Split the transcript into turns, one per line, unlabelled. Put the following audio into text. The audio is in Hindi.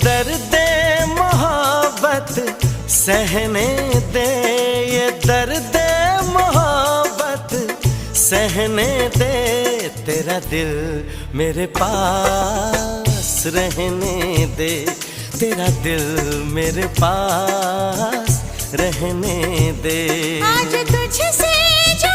दर्द मोहब्बत सहने दे, ये दर्द मोहब्बत सहने दे। तेरा दिल मेरे पास रहने दे, तेरा दिल मेरे पास रहने दे।
आज तुझसे जो